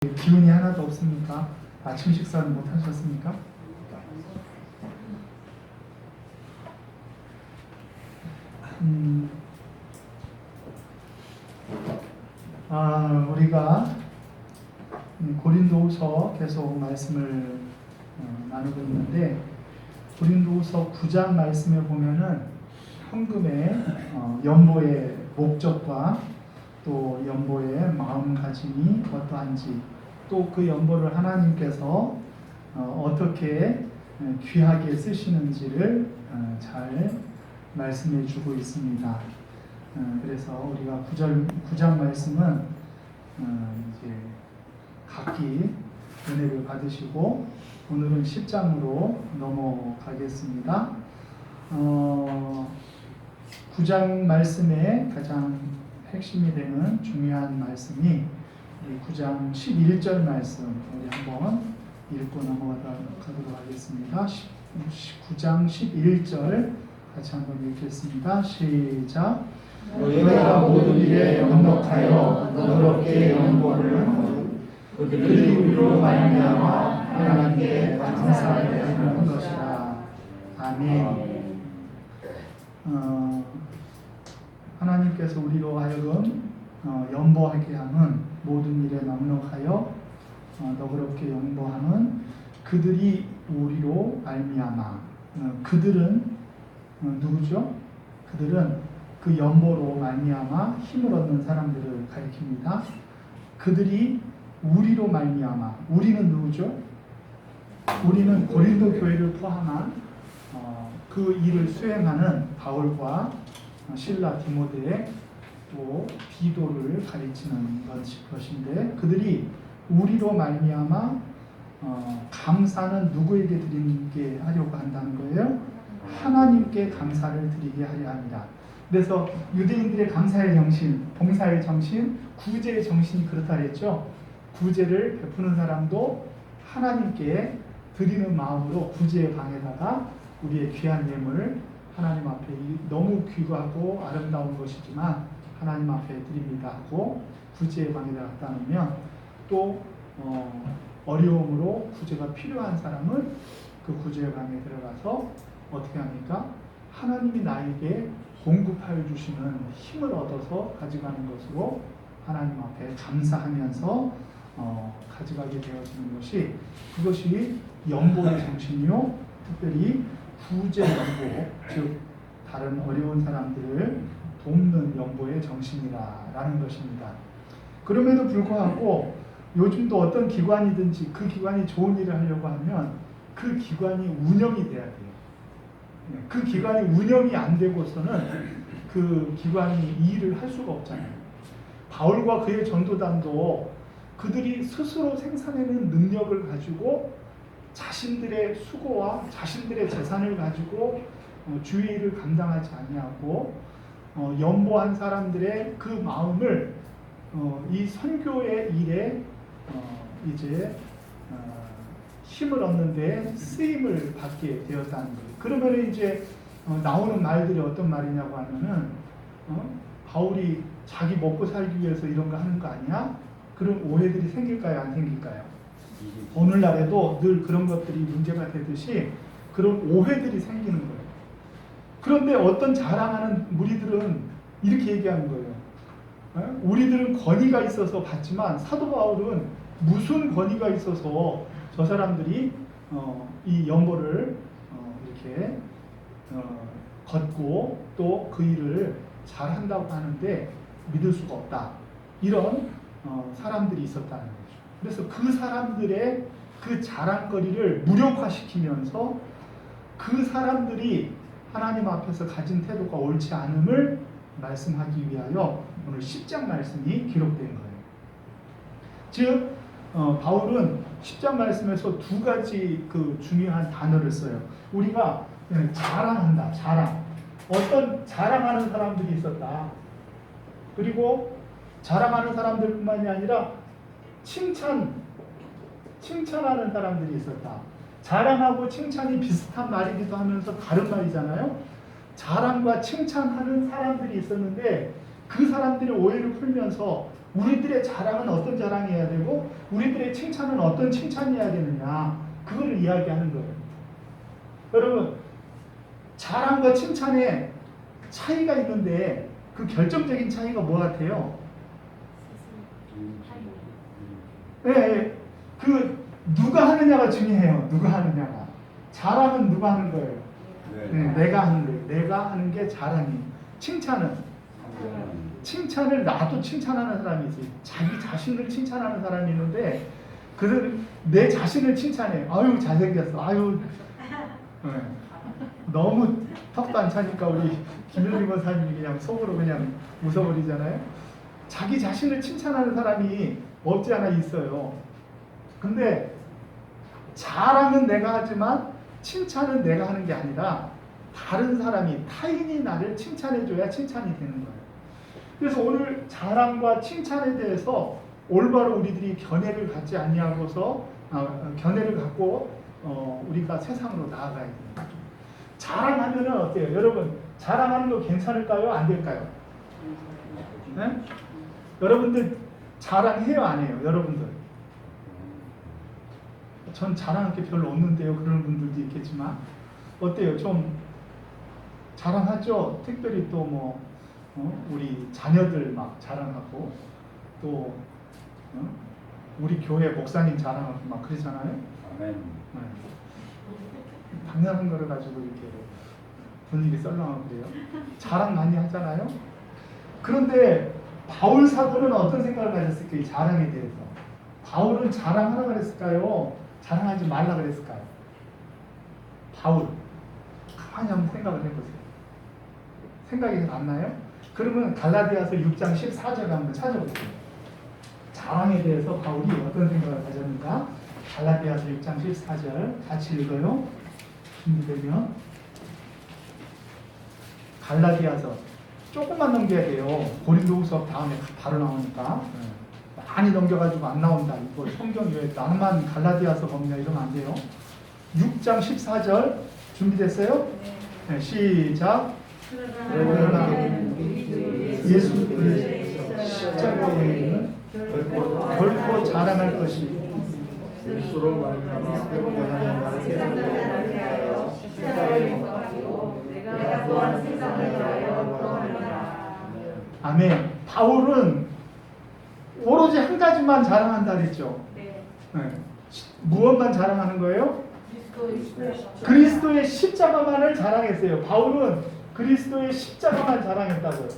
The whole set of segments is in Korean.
기운이 하나도 없습니까? 아침 식사는 못 하셨습니까? 우리가 고린도후서 계속 말씀을 나누고 있는데, 고린도후서 9장 말씀에 보면은 헌금의 연보의 목적과 또 연보의 마음가짐이 어떠한지, 또 그 연보를 하나님께서 어떻게 귀하게 쓰시는지를 잘 말씀해 주고 있습니다. 그래서 우리가 9장 말씀은 이제 각기 은혜를 받으시고, 오늘은 10장으로 넘어가겠습니다. 9장 말씀의 가장 핵심이 되는 중요한 말씀이 9장 11절 말씀, 우리 한번 읽고 넘어가도록 하겠습니다. 9장 11절 같이 한번 읽겠습니다. 시작. 너희가 모든 일에 넉넉하여 너그럽게 연보를 하고 그들이 우리로 말미암아 하나님께 감사하게 하는 것이라. 아멘. 하나님께서 우리로 하여금 연보하게 하는, 모든 일에 넉넉하여 너그럽게 연보하는 그들이 우리로 말미암아. 그들은 누구죠? 그들은 그 연보로 말미암아 힘을 얻는 사람들을 가리킵니다. 그들이 우리로 말미암아. 우리는 누구죠? 우리는 고린도 교회를 포함한 그 일을 수행하는 바울과 실라, 디모데, 또 디도를 가리치는 것인데, 그들이 우리로 말미암아 감사는 누구에게 드리게 하려고 한다는 거예요? 하나님께 감사를 드리게 하려 합니다. 그래서 유대인들의 감사의 정신, 봉사의 정신, 구제의 정신이 그렇다 그랬죠. 구제를 베푸는 사람도 하나님께 드리는 마음으로 구제의 방에다가 우리의 귀한 예물을 하나님 앞에, 너무 귀하고 아름다운 것이지만 하나님 앞에 드립니다 하고 구제의 방에다 갖다 놓으면, 또 어려움으로 구제가 필요한 사람은 그 구제의 방에 들어가서 어떻게 합니까? 하나님이 나에게 공급하여 주시는 힘을 얻어서 가져가는 것으로 하나님 앞에 감사하면서 가져가게 되어지는 것이, 그것이 연보의 정신이요, 특별히 구제 연보, 즉 다른 어려운 사람들을 돕는 연보의 정신이라는 것입니다. 그럼에도 불구하고 요즘도 어떤 기관이든지 그 기관이 좋은 일을 하려고 하면 그 기관이 운영이 돼야 돼요. 그 기관이 운영이 안 되고서는 그 기관이 이 일을 할 수가 없잖아요. 바울과 그의 전도단도 그들이 스스로 생산해낸 능력을 가지고 자신들의 수고와 자신들의 재산을 가지고 주의 일을 감당하지 아니하고 연보한 사람들의 그 마음을 이 선교의 일에 이제 힘을 얻는 데 쓰임을 받게 되었다는 거예요. 그러면 이제 나오는 말들이 어떤 말이냐고 하면은 바울이 자기 먹고 살기 위해서 이런 거 하는 거 아니야? 그런 오해들이 생길까요? 안 생길까요? 오늘날에도 늘 그런 것들이 문제가 되듯이 그런 오해들이 생기는 거예요. 그런데 어떤 자랑하는 무리들은 이렇게 얘기하는 거예요. 우리들은 권위가 있어서 받지만 사도 바울은 무슨 권위가 있어서 저 사람들이 이 연보를 이렇게 걷고 또 그 일을 잘한다고 하는데 믿을 수가 없다. 이런 사람들이 있었다는 거죠. 그래서 그 사람들의 그 자랑거리를 무력화시키면서 그 사람들이 하나님 앞에서 가진 태도가 옳지 않음을 말씀하기 위하여 오늘 10장 말씀이 기록된 거예요. 즉 바울은 10장 말씀에서 두 가지 그 중요한 단어를 써요. 우리가 자랑한다, 자랑. 어떤 자랑하는 사람들이 있었다. 그리고 자랑하는 사람들뿐만이 아니라 칭찬하는 사람들이 있었다. 자랑하고 칭찬이 비슷한 말이기도 하면서 다른 말이잖아요. 자랑과 칭찬하는 사람들이 있었는데 그 사람들의 오해를 풀면서 우리들의 자랑은 어떤 자랑이어야 되고 우리들의 칭찬은 어떤 칭찬이어야 되느냐, 그거를 이야기하는 거예요. 여러분, 자랑과 칭찬에 차이가 있는데 그 결정적인 차이가 뭐 같아요? 네, 그 누가 하느냐가 중요해요. 누가 하느냐가. 자랑은 누가 하는 거예요? 네, 내가 하는 거예요. 내가 하는 게 자랑이에요. 칭찬을 나도 칭찬하는 사람이 있어요. 자기 자신을 칭찬하는 사람이 있는데 그들은 내 자신을 칭찬해요. 아유 잘생겼어. 아유 네. 너무 턱도 안 차니까 우리 김현리 권사님이 그냥 속으로 그냥 웃어버리잖아요. 자기 자신을 칭찬하는 사람이 없지 않아 있어요. 근데 자랑은 내가 하지만 칭찬은 내가 하는 게 아니라 다른 사람이, 타인이 나를 칭찬해줘야 칭찬이 되는 거예요. 그래서 오늘 자랑과 칭찬에 대해서 올바로 우리들이 견해를 갖지 아니하고서 견해를 갖고 우리가 세상으로 나아가야 됩니다. 자랑하면은 어때요? 여러분, 자랑하는 거 괜찮을까요? 안 될까요? 네? 여러분들 자랑해요? 안 해요? 여러분들? 전 자랑할 게 별로 없는데요. 그런 분들도 있겠지만 어때요? 좀 자랑하죠? 특별히 또 뭐 우리 자녀들 막 자랑하고 또 우리 교회 목사님 자랑하고 막 그러잖아요. 아멘. 네. 당연한 거를 가지고 이렇게 분위기 썰렁하고 그래요. 자랑 많이 하잖아요. 그런데 바울 사도는 어떤 생각을 가졌을까요? 이 자랑에 대해서. 바울은 자랑하라 그랬을까요? 자랑하지 말라 그랬을까요? 바울. 가만히 한번 생각을 해보세요. 생각이 잘 안 나요? 그러면 갈라디아서 6장 14절 한번 찾아보세요. 자랑에 대해서 바울이 어떤 생각을 가졌는가? 갈라디아서 6장 14절 같이 읽어요. 준비되면. 갈라디아서 조금만 넘겨야 돼요. 고린도후서 다음에 바로 나오니까. 많이 넘겨가지고 안 나온다. 이거 성경 왜 나만 갈라디아서 범냐 이러면 안 돼요. 6장 14절 준비됐어요? 네, 시작. 예수 그리스도 십자가에는 결코 자랑할 것이 예수로 말미암아 회복하는 말을 대하여 십자가에 못 박히고 내가 또한 세상을 대하여 그러하리라. 아멘. 바울은 오로지 한 가지만 자랑한다 그랬죠. 네. 무엇만 자랑하는 거예요? 그리스도의 십자가만을 자랑했어요. 바울은 그리스도의 십자가만 자랑했다고요.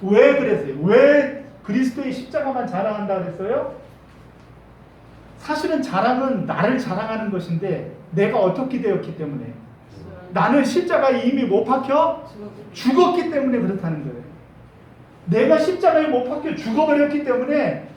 왜 그랬어요? 왜 그리스도의 십자가만 자랑한다 그랬어요? 사실은 자랑은 나를 자랑하는 것인데 내가 어떻게 되었기 때문에, 나는 십자가에 이미 못 박혀 죽었기 때문에 그렇다는 거예요. 내가 십자가에 못 박혀 죽어버렸기 때문에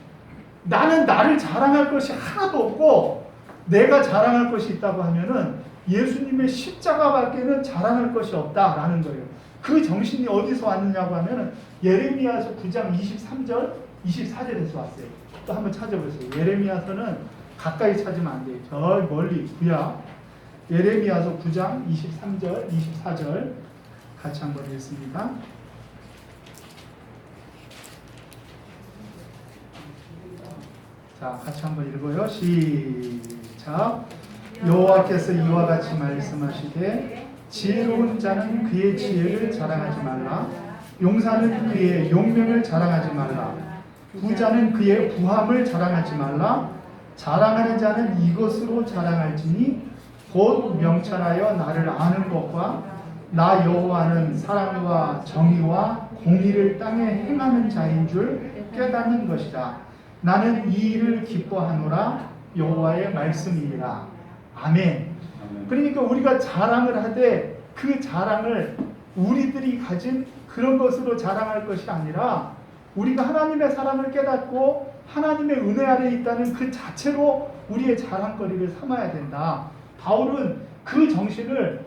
나는 나를 자랑할 것이 하나도 없고, 내가 자랑할 것이 있다고 하면은 예수님의 십자가밖에는 자랑할 것이 없다라는 거예요. 그 정신이 어디서 왔느냐고 하면은 예레미야서 9장 23절, 24절에서 왔어요. 또 한번 찾아보세요. 예레미야서는 가까이 찾으면 안 돼요. 저 멀리 구약. 예레미야서 9장 23절, 24절 같이 한번 읽습니다. 자, 같이 한번 읽어요. 시작. 여호와께서 이와 같이 말씀하시되 지혜로운 자는 그의 지혜를 자랑하지 말라. 용사는 그의 용명을 자랑하지 말라. 부자는 그의 부함을 자랑하지 말라. 자랑하는 자는 이것으로 자랑할지니 곧 명철하여 나를 아는 것과 나 여호와는 사랑과 정의와 공의를 땅에 행하는 자인 줄 깨닫는 것이다. 나는 이 일을 기뻐하노라. 여호와의 말씀이니라. 아멘. 그러니까 우리가 자랑을 하되 그 자랑을 우리들이 가진 그런 것으로 자랑할 것이 아니라 우리가 하나님의 사랑을 깨닫고 하나님의 은혜 아래에 있다는 그 자체로 우리의 자랑거리를 삼아야 된다. 바울은 그 정신을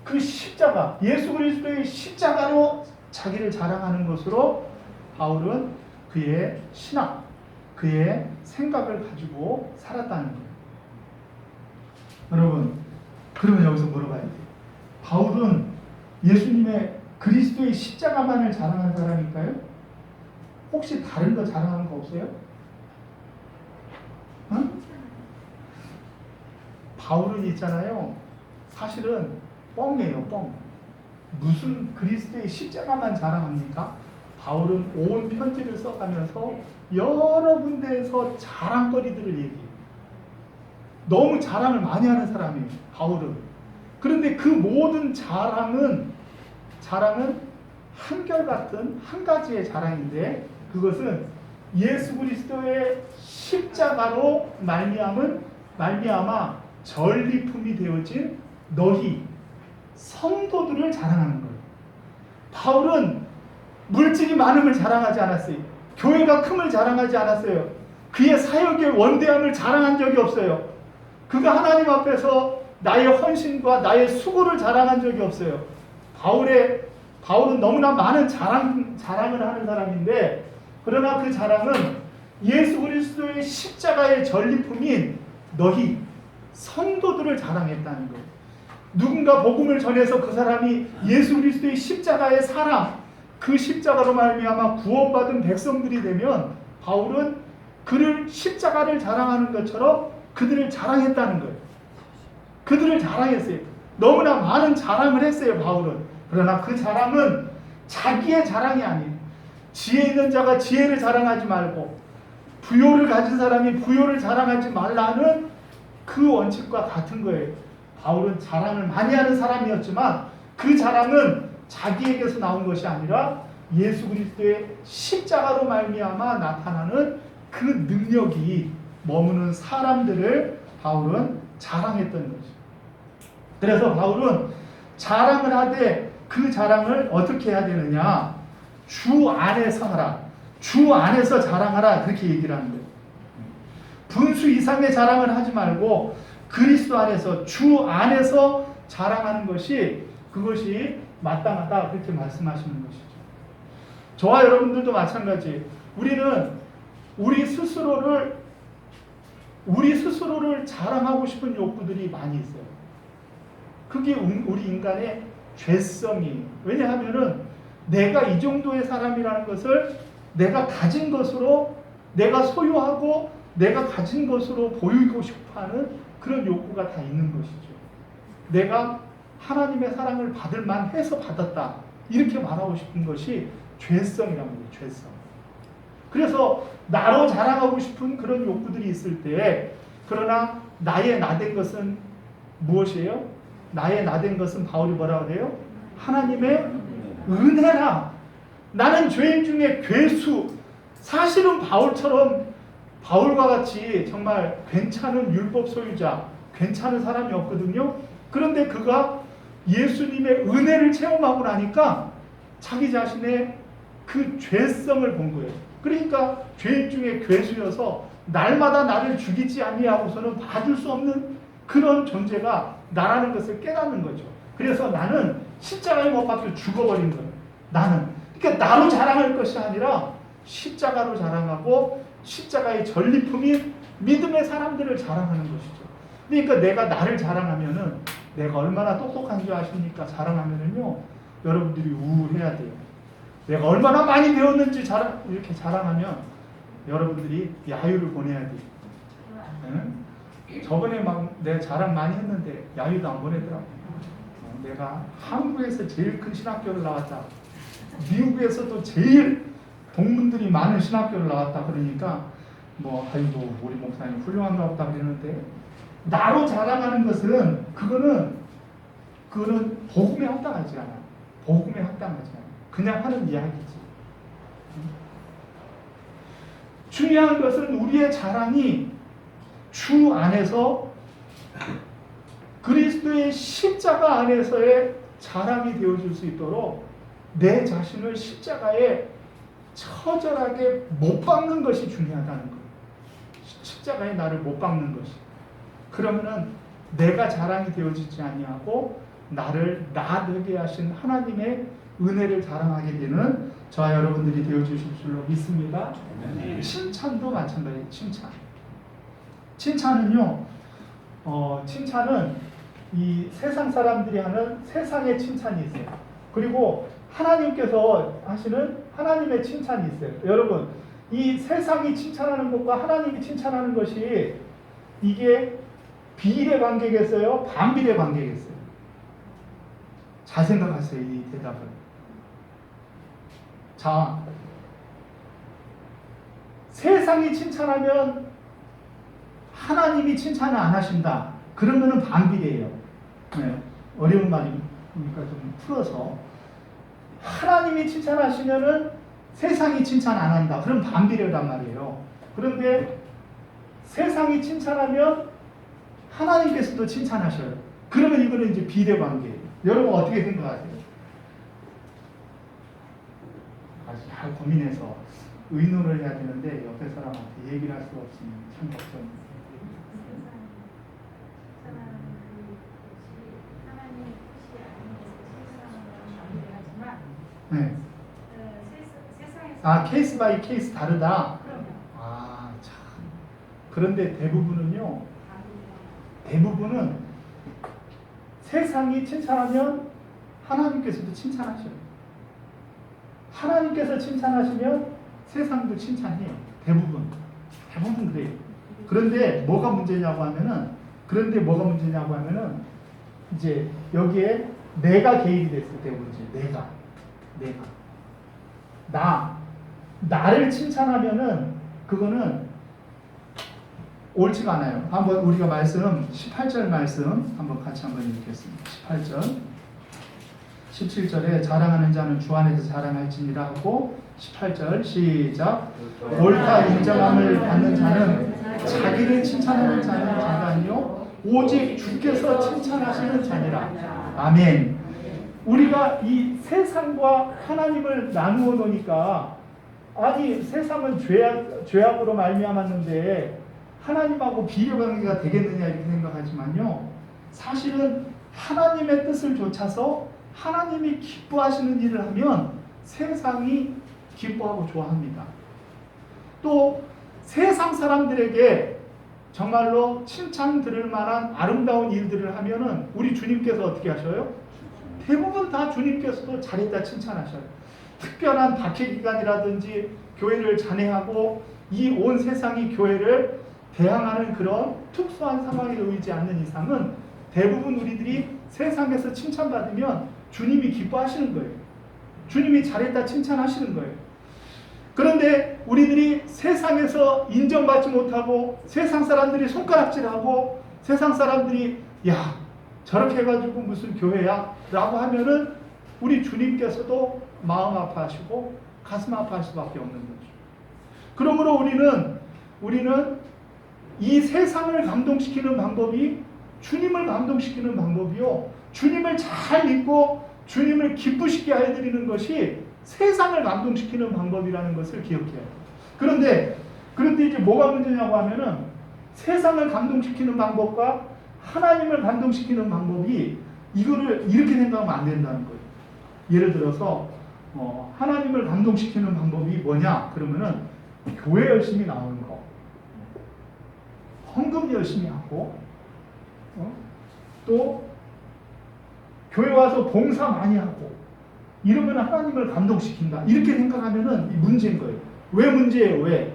그 십자가, 예수 그리스도의 십자가로 자기를 자랑하는 것으로 바울은 그의 신학, 그의 생각을 가지고 살았다는 거예요. 여러분, 그러면 여기서 물어봐야 돼요. 바울은 예수님의 그리스도의 십자가만을 자랑한 사람일까요? 혹시 다른 거 자랑하는 거 없어요? 응? 바울은 있잖아요. 사실은 뻥이에요, 뻥. 무슨 그리스도의 십자가만 자랑합니까? 바울은 온 편지를 써가면서 여러 군데에서 자랑거리들을 얘기해요. 너무 자랑을 많이 하는 사람이에요, 바울은. 그런데 그 모든 자랑은 한결같은 한 가지의 자랑인데, 그것은 예수 그리스도의 십자가로 말미암아 전리품이 되어진 너희 성도들을 자랑하는 거예요. 바울은 물질이 많음을 자랑하지 않았어요. 교회가 큼을 자랑하지 않았어요. 그의 사역의 원대함을 자랑한 적이 없어요. 그가 하나님 앞에서 나의 헌신과 나의 수고를 자랑한 적이 없어요. 바울은 너무나 많은 자랑을 하는 사람인데, 그러나 그 자랑은 예수 그리스도의 십자가의 전리품인 너희 성도들을 자랑했다는 거예요. 누군가 복음을 전해서 그 사람이 예수 그리스도의 십자가의 사랑, 그 십자가로 말미암아 구원받은 백성들이 되면 바울은 그를 십자가를 자랑하는 것처럼 그들을 자랑했다는 거예요. 그들을 자랑했어요. 너무나 많은 자랑을 했어요, 바울은. 그러나 그 자랑은 자기의 자랑이 아니에요. 지혜 있는 자가 지혜를 자랑하지 말고 부요를 가진 사람이 부요를 자랑하지 말라는 그 원칙과 같은 거예요. 바울은 자랑을 많이 하는 사람이었지만 그 자랑은 자기에게서 나온 것이 아니라 예수 그리스도의 십자가로 말미암아 나타나는 그 능력이 머무는 사람들을 바울은 자랑했던 거죠. 그래서 바울은 자랑을 하되 그 자랑을 어떻게 해야 되느냐? 주 안에서 하라. 주 안에서 자랑하라. 그렇게 얘기를 하는 거예요. 분수 이상의 자랑을 하지 말고 그리스도 안에서, 주 안에서 자랑하는 것이, 그것이 마땅하다. 그렇게 말씀하시는 것이죠. 저와 여러분들도 마찬가지. 우리는 우리 스스로를 자랑하고 싶은 욕구들이 많이 있어요. 그게 우리 인간의 죄성이에요. 왜냐하면은 내가 이 정도의 사람이라는 것을 내가 가진 것으로, 내가 소유하고 내가 가진 것으로 보이고 싶어하는 그런 욕구가 다 있는 것이죠. 내가 하나님의 사랑을 받을 만해서 받았다, 이렇게 말하고 싶은 것이 죄성이라는 거예요. 죄성. 그래서 나로 자랑하고 싶은 그런 욕구들이 있을 때, 그러나 나의 나된 것은 무엇이에요? 나의 나된 것은 바울이 뭐라고 그래요? 하나님의 은혜라. 나는 죄인 중에 괴수. 사실은 바울과 같이 정말 괜찮은 율법 소유자, 괜찮은 사람이었거든요. 그런데 그가 예수님의 은혜를 체험하고 나니까 자기 자신의 그 죄성을 본 거예요. 그러니까 죄인 중에 괴수여서 날마다 나를 죽이지 아니하고서는 봐줄 수 없는 그런 존재가 나라는 것을 깨닫는 거죠. 그래서 나는 십자가에 못 박혀 죽어버린 거예요. 그러니까 나로 자랑할 것이 아니라 십자가로 자랑하고 십자가의 전리품인 믿음의 사람들을 자랑하는 것이죠. 그러니까 내가 나를 자랑하면은, 내가 얼마나 똑똑한 줄 아십니까? 자랑하면은요, 여러분들이 우울해야 돼요. 내가 얼마나 많이 배웠는지 이렇게 자랑하면 여러분들이 야유를 보내야 돼요. 네? 저번에 내가 자랑 많이 했는데 야유도 안 보내더라고요. 내가 한국에서 제일 큰 신학교를 나왔다, 미국에서도 제일 동문들이 많은 신학교를 나왔다 그러니까 아이고 우리 목사님 훌륭한가 보다 그러는데, 나로 자랑하는 것은 그거는 복음에 합당하지 않아요. 복음에 합당하지 않아요. 그냥 하는 이야기지. 중요한 것은 우리의 자랑이 주 안에서, 그리스도의 십자가 안에서의 자랑이 되어줄 수 있도록 내 자신을 십자가에 처절하게 못 박는 것이 중요하다는 거예요. 십자가에 나를 못 박는 것이. 그러면은 내가 자랑이 되어지지 아니하고 나를 나 되게 하신 하나님의 은혜를 자랑하게 되는 저와 여러분들이 되어주실 줄로 믿습니다. 칭찬도 마찬가지예요. 칭찬은요, 칭찬은 이 세상 사람들이 하는 세상의 칭찬이 있어요. 그리고 하나님께서 하시는 하나님의 칭찬이 있어요. 여러분, 이 세상이 칭찬하는 것과 하나님이 칭찬하는 것이 이게 비례 관계겠어요? 반비례 관계겠어요? 잘 생각하세요, 이 대답을. 자, 세상이 칭찬하면 하나님이 칭찬을 안 하신다. 그러면은 반비례예요. 네, 어려운 말이니까 좀 풀어서. 하나님이 칭찬하시면은 세상이 칭찬 안 한다. 그럼 반비례란 말이에요. 그런데 세상이 칭찬하면 하나님께서도 칭찬하셔요. 그러면 이거는 이제 비례 관계예요. 여러분 어떻게 생각하세요? 아주 잘 고민해서 의논을 해야 되는데 옆에 사람한테 얘기를 할 수가 없으면 참 걱정입니다. 네. 아, 케이스 바이 케이스 다르다. 아, 참. 그런데 대부분은 세상이 칭찬하면 하나님께서도 칭찬하셔요. 하나님께서 칭찬하시면 세상도 칭찬해요. 대부분 그래요. 그런데 뭐가 문제냐고 하면은 이제 여기에 내가 개입이 됐을 때 문제. 나를 칭찬하면은 그거는 옳지가 않아요. 한번 우리가 18절 말씀 한번 같이 한번 읽겠습니다. 18절 17절에 자랑하는 자는 주 안에서 자랑할지니라 하고 18절 시작. 옳다 인정함을 받는 자는 자기를 칭찬하는 자는 자가 아니요 오직 주께서 칭찬하시는 자니라. 아멘. 우리가 이 세상과 하나님을 나누어 놓으니까 아니 세상은 죄악으로 말미암았는데 하나님하고 비교관계가 되겠느냐 이렇게 생각하지만요. 사실은 하나님의 뜻을 좇아서 하나님이 기뻐하시는 일을 하면 세상이 기뻐하고 좋아합니다. 또 세상 사람들에게 정말로 칭찬 들을 만한 아름다운 일들을 하면은 우리 주님께서 어떻게 하셔요? 대부분 다 주님께서도 잘했다 칭찬하셔요. 특별한 박해 기간이라든지 교회를 잔해하고 이 온 세상이 교회를 대항하는 그런 특수한 상황에 놓이지 않는 이상은 대부분 우리들이 세상에서 칭찬받으면 주님이 기뻐하시는 거예요. 주님이 잘했다 칭찬하시는 거예요. 그런데 우리들이 세상에서 인정받지 못하고 세상 사람들이 손가락질하고 세상 사람들이 야 저렇게 해가지고 무슨 교회야? 라고 하면은 우리 주님께서도 마음 아파하시고 가슴 아파할 수밖에 없는 거죠. 그러므로 우리는 이 세상을 감동시키는 방법이 주님을 감동시키는 방법이요. 주님을 잘 믿고 주님을 기쁘시게 해드리는 것이 세상을 감동시키는 방법이라는 것을 기억해요. 그런데 이제 뭐가 문제냐고 하면은 세상을 감동시키는 방법과 하나님을 감동시키는 방법이 이거를 이렇게 생각하면 안 된다는 거예요. 예를 들어서 하나님을 감동시키는 방법이 뭐냐? 그러면은 교회 열심히 나오는 거, 헌금 열심히 하고, 또 교회 와서 봉사 많이 하고 이러면 하나님을 감동시킨다. 이렇게 생각하면은 문제인 거예요. 왜 문제예요? 왜?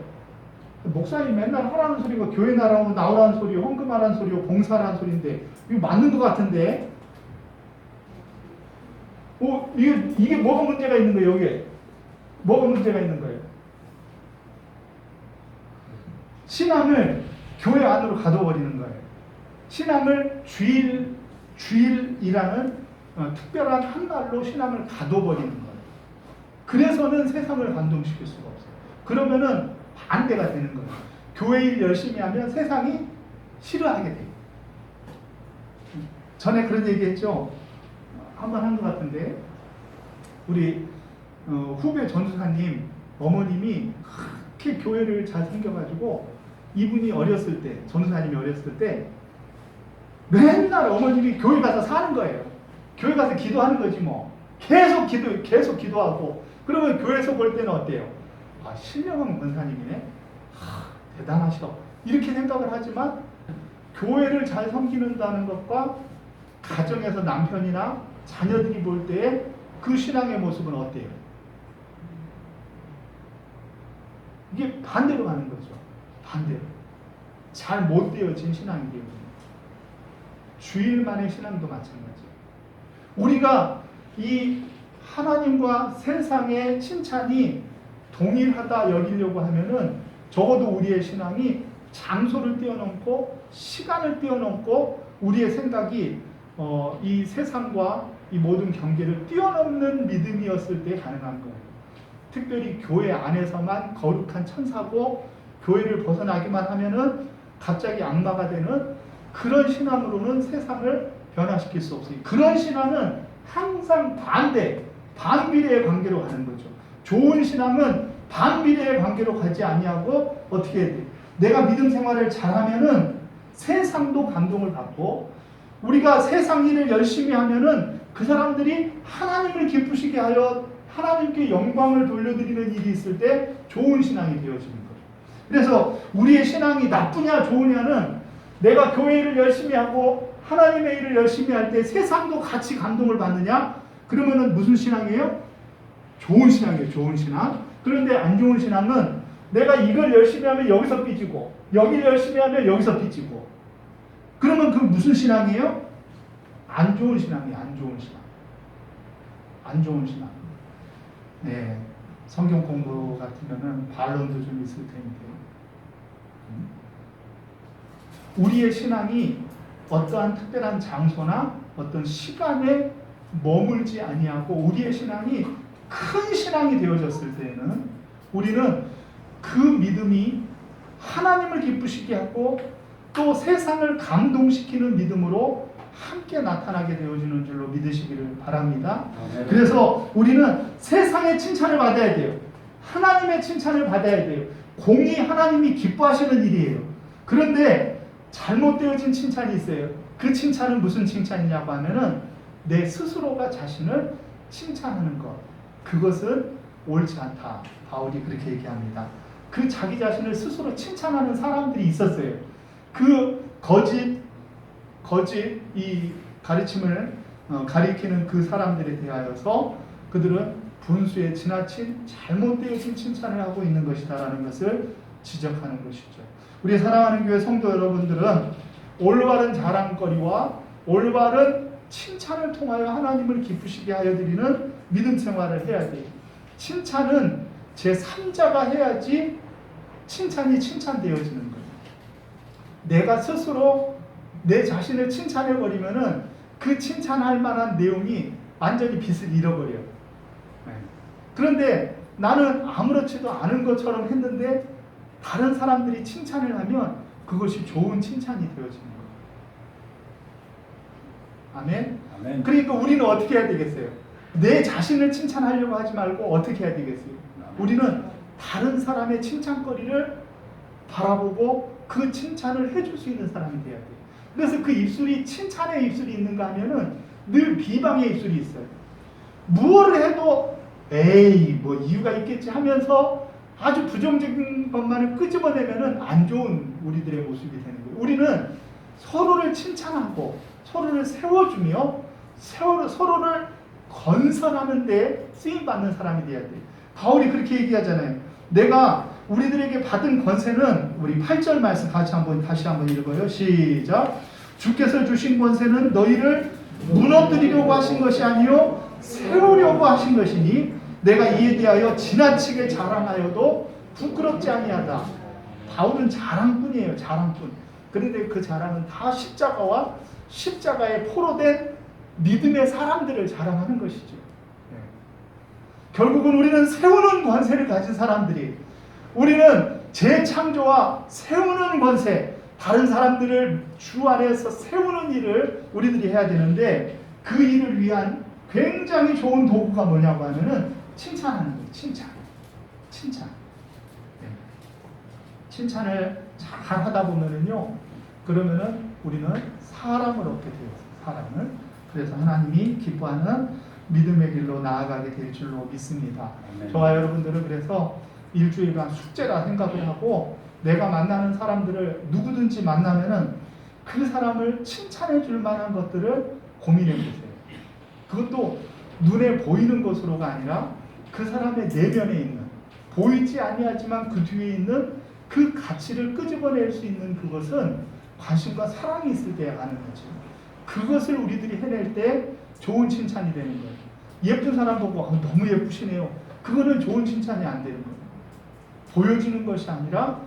목사님 맨날 하라는 소리가 교회 나오라는 소리요, 헌금하라는 소리요, 봉사라는 소리인데 이거 맞는 것 같은데? 이게 뭐가 문제가 있는 거예요? 여기에 뭐가 문제가 있는 거예요? 신앙을 교회 안으로 가둬버리는 거예요. 신앙을 주일이라는 특별한 한 날로 신앙을 가둬버리는 거예요. 그래서는 세상을 감동시킬 수가 없어요. 그러면은 반대가 되는 거예요. 교회 일 열심히 하면 세상이 싫어하게 돼요. 전에 그런 얘기 했죠. 한번 한 것 같은데 우리 후배 전도사님 어머님이 그렇게 교회를 잘 챙겨가지고 이분이 어렸을 때 전도사님이 어렸을 때 맨날 어머님이 교회 가서 사는 거예요. 교회 가서 기도하는 거지 뭐. 계속 기도하고. 그러면 교회에서 볼 때는 어때요? 아, 신령한 권사님이네. 대단하셔. 이렇게 생각을 하지만 교회를 잘 섬기는다는 것과 가정에서 남편이나 자녀들이 볼 때의 그 신앙의 모습은 어때요? 이게 반대로 가는 거죠. 반대로. 잘 못 되어진 신앙이 되어요. 주일만의 신앙도 마찬가지예요. 우리가 이 하나님과 세상의 칭찬이 동일하다 여기려고 하면은 적어도 우리의 신앙이 장소를 뛰어넘고 시간을 뛰어넘고 우리의 생각이 이 세상과 이 모든 경계를 뛰어넘는 믿음이었을 때 가능한 거예요. 특별히 교회 안에서만 거룩한 천사고 교회를 벗어나기만 하면은 갑자기 악마가 되는 그런 신앙으로는 세상을 변화시킬 수 없어요. 그런 신앙은 항상 반비례의 관계로 가는 거죠. 좋은 신앙은 반비례의 관계로 가지 아니하고 어떻게 해야 돼? 내가 믿음 생활을 잘하면은 세상도 감동을 받고 우리가 세상 일을 열심히 하면은 그 사람들이 하나님을 기쁘시게 하여 하나님께 영광을 돌려드리는 일이 있을 때 좋은 신앙이 되어지는 거예요. 그래서 우리의 신앙이 나쁘냐 좋으냐는 내가 교회를 열심히 하고 하나님의 일을 열심히 할 때 세상도 같이 감동을 받느냐? 그러면은 무슨 신앙이에요? 좋은 신앙이에요. 좋은 신앙. 그런데 안 좋은 신앙은 내가 이걸 열심히 하면 여기서 삐지고 여기를 열심히 하면 여기서 삐지고 그러면 그 무슨 신앙이에요? 안 좋은 신앙이에요. 안 좋은 신앙. 안 좋은 신앙. 네, 성경 공부 같으면은 반론도 좀 있을 텐데 우리의 신앙이 어떠한 특별한 장소나 어떤 시간에 머물지 아니하고 우리의 신앙이 큰 신앙이 되어졌을 때는 우리는 그 믿음이 하나님을 기쁘시게 하고 또 세상을 감동시키는 믿음으로 함께 나타나게 되어지는 줄로 믿으시기를 바랍니다. 그래서 우리는 세상의 칭찬을 받아야 돼요. 하나님의 칭찬을 받아야 돼요. 공이 하나님이 기뻐하시는 일이에요. 그런데 잘못되어진 칭찬이 있어요. 그 칭찬은 무슨 칭찬이냐고 하면은 내 스스로가 자신을 칭찬하는 것. 그것은 옳지 않다. 바울이 그렇게 얘기합니다. 그 자기 자신을 스스로 칭찬하는 사람들이 있었어요. 그 거짓 이 가르침을 가리키는 그 사람들에 대하여서 그들은 분수에 지나친 잘못되어진 칭찬을 하고 있는 것이다라는 것을 지적하는 것이죠. 우리 사랑하는 교회 성도 여러분들은 올바른 자랑거리와 올바른 칭찬을 통하여 하나님을 기쁘시게 하여 드리는 믿음 생활을 해야 돼요. 칭찬은 제3자가 해야지 칭찬이 칭찬되어지는 거예요. 내가 스스로 내 자신을 칭찬해버리면은 그 칭찬할 만한 내용이 완전히 빛을 잃어버려요. 그런데 나는 아무렇지도 않은 것처럼 했는데 다른 사람들이 칭찬을 하면 그것이 좋은 칭찬이 되어지는 거예요. 아멘? 아멘. 그러니까 우리는 어떻게 해야 되겠어요? 내 자신을 칭찬하려고 하지 말고 어떻게 해야 되겠어요? 우리는 다른 사람의 칭찬거리를 바라보고 그 칭찬을 해줄 수 있는 사람이 돼야 돼요. 그래서 그 입술이 칭찬의 입술이 있는가 하면은 늘 비방의 입술이 있어요. 무엇을 해도 에이 뭐 이유가 있겠지 하면서 아주 부정적인 것만을 끄집어내면은 안 좋은 우리들의 모습이 되는 거예요. 우리는 서로를 칭찬하고 서로를 세워주며 서로를 건설하는 데 쓰임받는 사람이 돼야 돼요. 바울이 그렇게 얘기하잖아요. 내가 우리들에게 받은 권세는 우리 8절 말씀 다시 한번 읽어요. 시작. 주께서 주신 권세는 너희를 무너뜨리려고 하신 것이 아니요 세우려고 하신 것이니 내가 이에 대하여 지나치게 자랑하여도 부끄럽지 아니하다. 바울은 자랑꾼이에요. 자랑꾼. 그런데 그 자랑은 다 십자가와 십자가에 포로된 믿음의 사람들을 자랑하는 것이죠. 결국은 우리는 세우는 권세를 가진 사람들이 우리는 재창조와 세우는 권세 다른 사람들을 주 안에서 세우는 일을 우리들이 해야 되는데 그 일을 위한 굉장히 좋은 도구가 뭐냐고 하면은 칭찬하는 거예요. 칭찬을 잘 하다 보면은요 그러면은 우리는 사람을 얻게 돼요. 사람을. 그래서 하나님이 기뻐하는 믿음의 길로 나아가게 될 줄로 믿습니다. 아멘. 저와 여러분들은 그래서 일주일간 숙제라 생각을 하고 내가 만나는 사람들을 누구든지 만나면은 그 사람을 칭찬해 줄 만한 것들을 고민해 보세요. 그것도 눈에 보이는 것으로가 아니라 그 사람의 내면에 있는 보이지 아니하지만 그 뒤에 있는 그 가치를 끄집어낼 수 있는 그것은 관심과 사랑이 있을 때야 가는 거죠. 그것을 우리들이 해낼 때 좋은 칭찬이 되는 거예요. 예쁜 사람 보고 너무 예쁘시네요. 그거는 좋은 칭찬이 안 되는 거예요. 보여지는 것이 아니라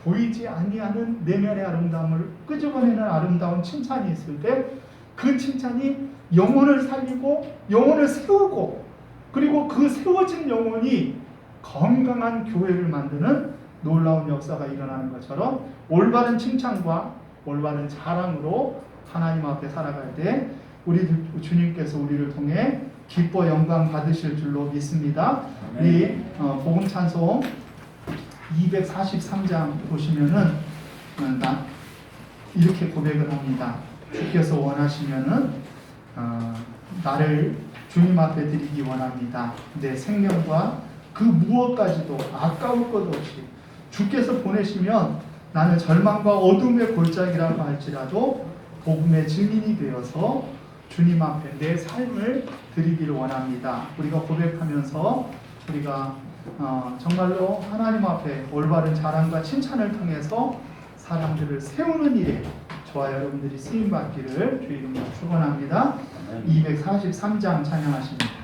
보이지 아니하는 내면의 아름다움을 끄집어내는 아름다운 칭찬이 있을 때 그 칭찬이 영혼을 살리고 영혼을 세우고 그리고 그 세워진 영혼이 건강한 교회를 만드는 놀라운 역사가 일어나는 것처럼 올바른 칭찬과 올바른 자랑으로 하나님 앞에 살아갈 때 주님께서 우리를 통해 기뻐 영광 받으실 줄로 믿습니다. 우리 복음 찬송 243장 보시면은 이렇게 고백을 합니다. 주께서 원하시면은 나를 주님 앞에 드리기 원합니다. 내 생명과 그 무엇까지도 아까울 것 없이 주께서 보내시면 나는 절망과 어둠의 골짜기라고 할지라도 복음의 증인이 되어서 주님 앞에 내 삶을 드리기를 원합니다. 우리가 고백하면서 우리가 정말로 하나님 앞에 올바른 자랑과 칭찬을 통해서 사람들을 세우는 일에 저와 여러분들이 쓰임받기를 주의 이름으로 축원합니다. 243장 찬양하십니다.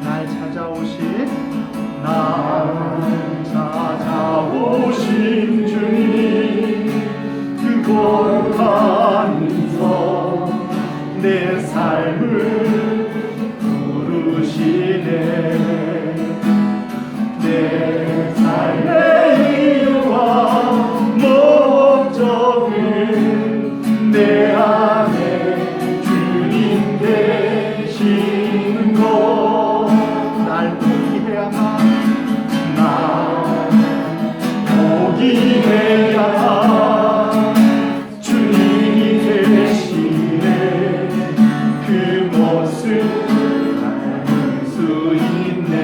날 찾아오신 주님 그곳하면서 내 삶을 부르시네. 내 삶의 이유와 목적은 내 안에 주님 계신 것. 날 포기해야만 주님이 되시네. 그 모습 알 수 있네.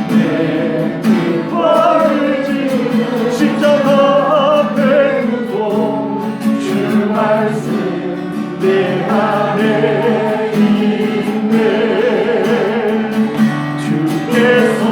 내 뜻과를 지고 십자가 앞에 두고 주 말씀 내 안에 있네. 주께서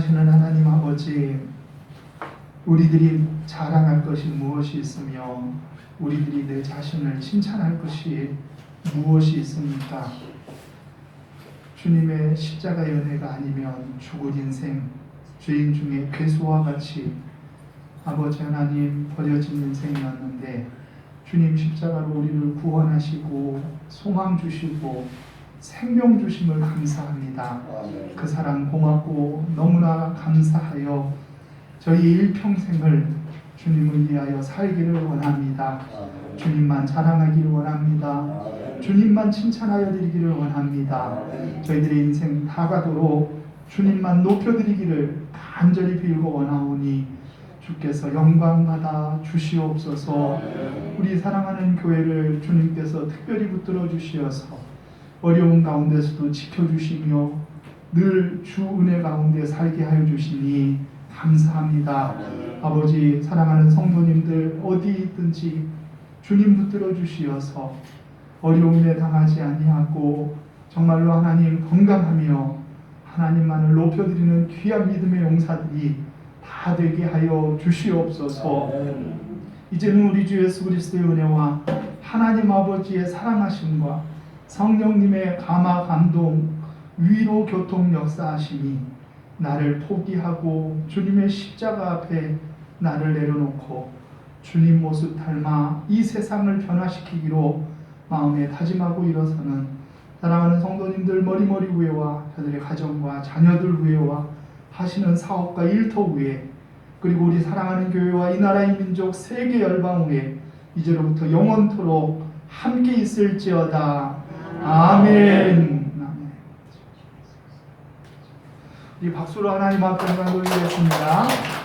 사랑하시는 하나님 아버지, 우리들이 자랑할 것이 무엇이 있으며 우리들이 내 자신을 칭찬할 것이 무엇이 있습니까? 주님의 십자가의 은혜가 아니면 죽을 인생, 죄인 중에 괴수와 같이 아버지 하나님 버려진 인생이었는데 주님 십자가로 우리를 구원하시고 소망 주시고 생명 주심을 감사합니다. 그 사랑 고맙고 너무나 감사하여 저희 일평생을 주님을 위하여 살기를 원합니다. 주님만 자랑하기를 원합니다. 주님만 칭찬하여 드리기를 원합니다. 저희들의 인생 다 가도록 주님만 높여드리기를 간절히 빌고 원하오니 주께서 영광받아 주시옵소서. 우리 사랑하는 교회를 주님께서 특별히 붙들어 주시어서 어려운 가운데서도 지켜주시며 늘 주 은혜 가운데 살게 하여 주시니 감사합니다. 아버지, 사랑하는 성도님들 어디 있든지 주님 붙들어 주시어서 어려움에 당하지 아니하고 정말로 하나님 건강하며 하나님만을 높여드리는 귀한 믿음의 용사들이 다 되게 하여 주시옵소서. 이제는 우리 주 예수 그리스도의 은혜와 하나님 아버지의 사랑하심과 성령님의 감화 감동 위로 교통 역사하심이 나를 포기하고 주님의 십자가 앞에 나를 내려놓고 주님 모습 닮아 이 세상을 변화시키기로 마음에 다짐하고 일어서는 사랑하는 성도님들 머리머리 위에와 저들의 가정과 자녀들 위에와 하시는 사업과 일터 위에 그리고 우리 사랑하는 교회와 이 나라의 민족 세계 열방 위에 이제로부터 영원토록 함께 있을지어다. 아멘. 우리 박수로 하나님 앞에 영광 돌리겠습니다.